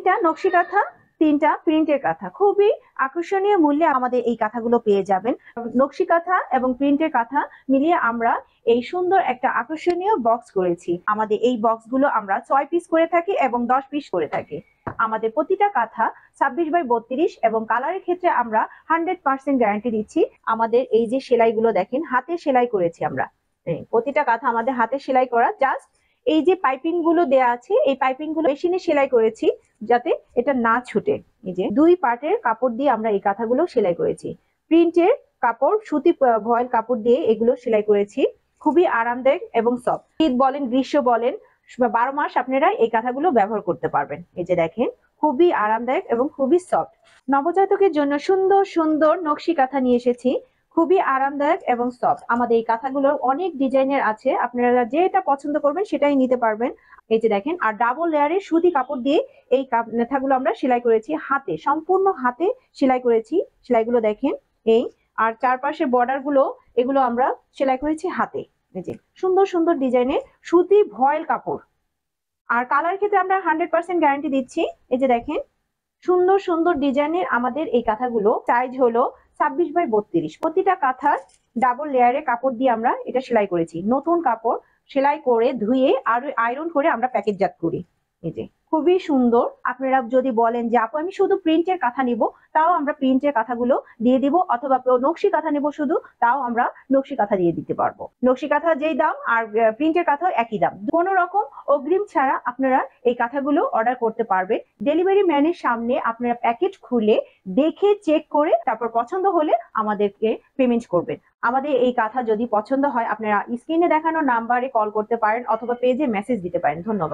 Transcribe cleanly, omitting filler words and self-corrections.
3টা নকশি কাঁথা, 3টা প্রিন্টের কাঁথা। খুবই আকর্ষণীয় মূল্যে আমাদের এই কাঁথাগুলো পেয়ে যাবেন। নকশি কাঁথা এবং প্রিন্টের কাঁথা মিলিয়ে আমরা এই সুন্দর একটা আকর্ষণীয় বক্স করেছি। আমাদের এই বক্সগুলো আমরা 6 পিস করে থাকি এবং 10 পিস করে থাকি। আমাদের প্রতিটা কাঁথা 26x32 এবং কালারের ক্ষেত্রে আমরা 100% গ্যারান্টি দিচ্ছি। আমাদের এই যে সেলাইগুলো দেখেন, হাতে সেলাই করেছি আমরা। প্রতিটা কাঁথা আমাদের হাতে সেলাই করা। জাস্ট এই যে পাইপিং গুলো দেয়া আছে, এই পাইপিং গুলো মেশিনে সেলাই করেছি যাতে এটা না ছুটে। এই যে 2 পার্টের কাপড় দিয়ে আমরা এই কাঁথাগুলো সেলাই করেছি। প্রিন্টের কাপড়, সুতি ভয়েল কাপড় দিয়ে এগুলো সেলাই করেছি। খুবই আরামদায়ক এবং সফট। শীত বলেন, গ্রীষ্ম বলেন, 12 মাস আপনারা এই কাঁথাগুলো ব্যবহার করতে পারবেন। এই যে দেখেন, খুবই আরামদায়ক এবং খুবই সফট। নবজাতকের জন্য সুন্দর সুন্দর নকশি কাঁথা নিয়ে এসেছি, খুবই আরামদায়ক এবং সফট। আমাদের এই কাঁথাগুলোর অনেক ডিজাইনের আছে, আপনারা যেটা পছন্দ করবেন সেটাই নিতে পারবেন। এই যে দেখেন, আর ডাবল লেয়ারের সুতি কাপড় দিয়ে এই কাঁথাগুলো আমরা সেলাই করেছি হাতে, সম্পূর্ণ হাতে সেলাই করেছি। সেলাইগুলো দেখেন এই, আর চারপাশে বর্ডার গুলো এগুলো আমরা সেলাই করেছি হাতে। এই যে সুন্দর সুন্দর ডিজাইনের সুতি ভয়েল কাপড়। আর কালার ক্ষেত্রে আমরা 100% গ্যারান্টি দিচ্ছি। এই যে দেখেন, সুন্দর সুন্দর ডিজাইনের আমাদের এই কাঁথাগুলো। সাইজ হলো 26x32। প্রতিটা কাঁথার ডাবল লেয়ারে কাপড় দিয়ে আমরা এটা সেলাই করেছি। নতুন কাপড় সেলাই করে ধুয়ে আর আয়রন করে আমরা প্যাকেটজাত করি। এই যে খুবই সুন্দর। আপনারা যদি বলেন যে আপু আমি শুধু প্রিন্টের কাঁথা নিব, তাও আমরা প্রিন্টের কাঁথাগুলো দিয়ে দিব, অথবা নকশি কাঁথা নেব শুধু, তাও আমরা নকশি কাঁথা দিয়ে দিতে পারবো। নকশি কাঁথা যেই দাম আর প্রিন্টের কাঁথা একই দাম। কোনো রকম অগ্রিম ছাড়া আপনারা এই কাঁথাগুলো অর্ডার করতে পারবেন। ডেলিভারি ম্যানের সামনে আপনারা প্যাকেট খুলে দেখে চেক করে তারপর পছন্দ হলে আমাদেরকে পেমেন্ট করবেন। আমাদের এই কাঁথা যদি পছন্দ হয়, আপনারা স্ক্রিনে দেখানো নাম্বারে কল করতে পারেন অথবা পেজে মেসেজ দিতে পারেন। ধন্যবাদ।